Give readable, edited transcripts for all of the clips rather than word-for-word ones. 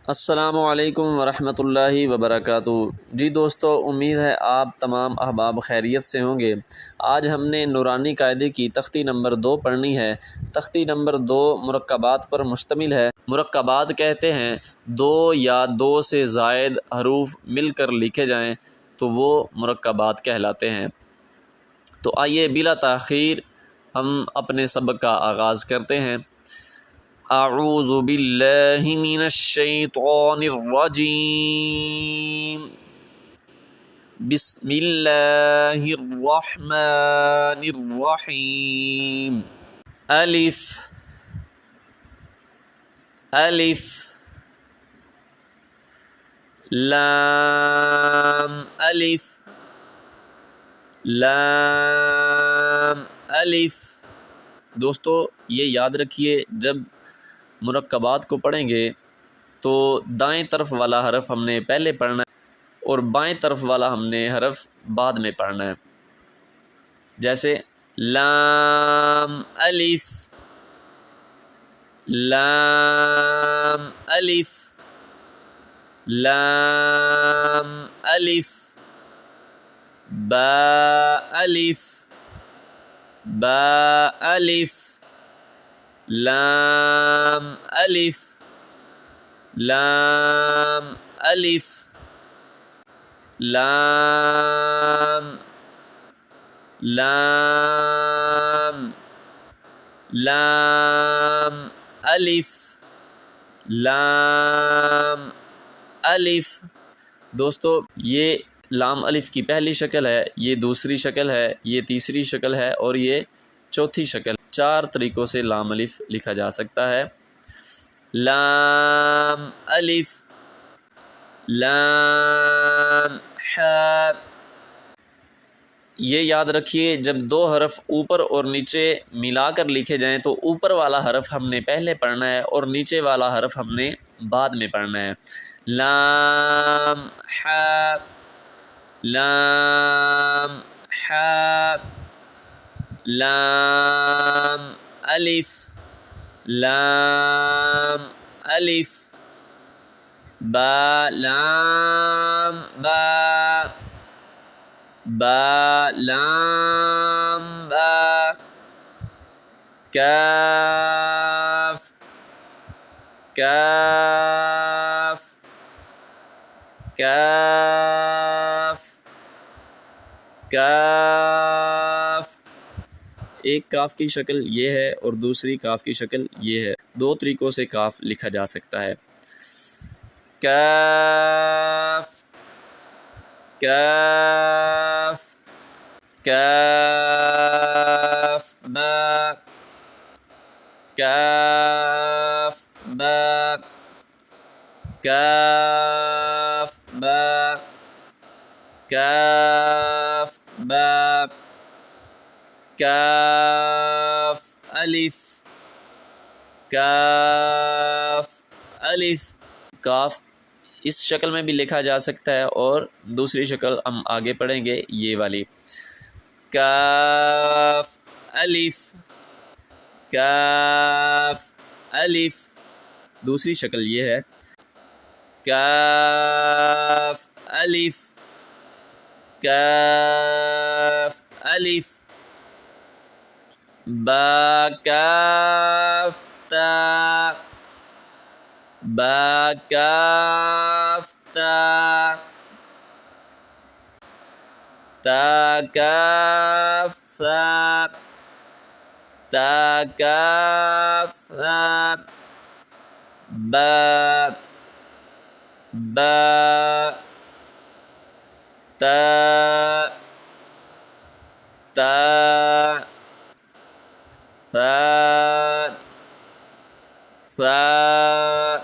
السلام علیکم ورحمۃ اللہ وبرکاتہ۔ جی دوستو، امید ہے آپ تمام احباب خیریت سے ہوں گے۔ آج ہم نے نورانی قاعدے کی تختی نمبر 2 پڑھنی ہے۔ تختی نمبر 2 مرکبات پر مشتمل ہے۔ مرکبات کہتے ہیں دو یا دو سے زائد حروف مل کر لکھے جائیں تو وہ مرکبات کہلاتے ہیں۔ تو آئیے بلا تاخیر ہم اپنے سبق کا آغاز کرتے ہیں۔ اعوذ باللہ من الشیطان الرجیم، بسم اللہ الرحمن الرحیم۔ الف الف، لام الف لام الف۔ دوستو یہ یاد رکھیے، جب مرکبات کو پڑھیں گے تو دائیں طرف والا حرف ہم نے پہلے پڑھنا ہے اور بائیں طرف والا ہم نے حرف بعد میں پڑھنا ہے۔ جیسے لام الف لام الف لام الف، با الف با الف، لام الف لام الف، لام لام لام الف لام الف۔ دوستو یہ لام الف کی پہلی شکل ہے، یہ دوسری شکل ہے، یہ تیسری شکل ہے اور یہ چوتھی شکل۔ 4 طریقوں سے لام الف لکھا جا سکتا ہے۔ لام الف لام ح، یہ یاد رکھیے جب دو حرف اوپر اور نیچے ملا کر لکھے جائیں تو اوپر والا حرف ہم نے پہلے پڑھنا ہے اور نیچے والا حرف ہم نے بعد میں پڑھنا ہے۔ لام ح لام ح، لام الف لام الف، با لام با با لام با، کاف کاف کاف کاف۔ ایک کاف کی شکل یہ ہے اور دوسری کاف کی شکل یہ ہے۔ 2 طریقوں سے کاف لکھا جا سکتا ہے۔ کاف کاف کاف با کاف با کاف با کاف با، کاف الف کاف الف۔ کاف اس شکل میں بھی لکھا جا سکتا ہے اور دوسری شکل ہم آگے پڑھیں گے، یہ والی کاف الف کاف الف۔ دوسری شکل یہ ہے کاف الف کاف الف، با کاف تا با کاف تا، تا کاف ثا تا کاف ثا، با با تا تا ثا ثا،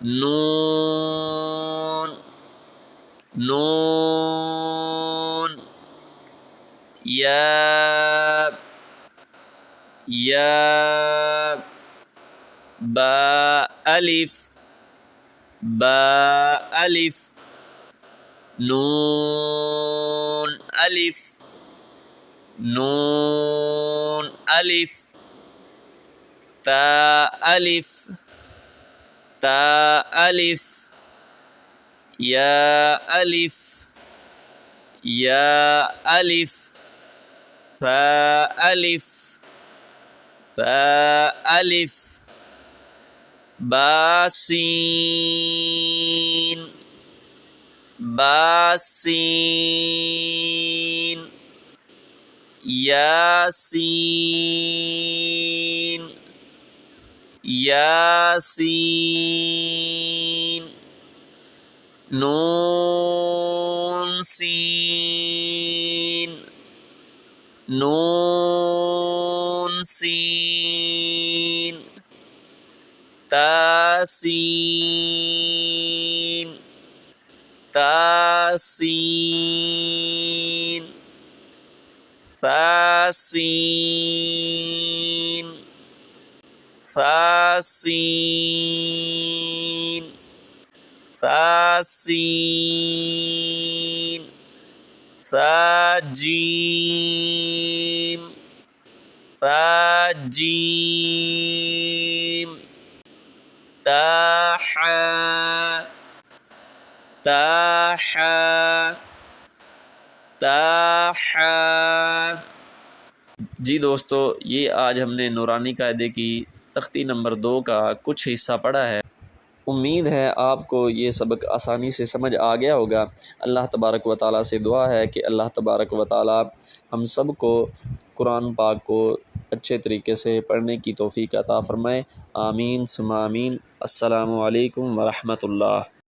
نون نون، یا یا، با الف با الف، نون الف نون الف، تا الف تا الف یا الف یا الف فا الف فا الف با سین با سین یا سین یا سین نون سین نون سین تا سین تا سین فا سین فا سین فا سین فا جیم فا جیم تا حا تا حا تا حا۔ جی دوستو، یہ آج ہم نے نورانی قاعدے کی تختی نمبر 2 کا کچھ حصہ پڑھا ہے۔ امید ہے آپ کو یہ سبق آسانی سے سمجھ آ گیا ہوگا۔ اللہ تبارک و تعالیٰ سے دعا ہے کہ اللہ تبارک و تعالیٰ ہم سب کو قرآن پاک کو اچھے طریقے سے پڑھنے کی توفیق عطا فرمائے۔ آمین ثم آمین۔ السلام علیکم ورحمۃ اللہ۔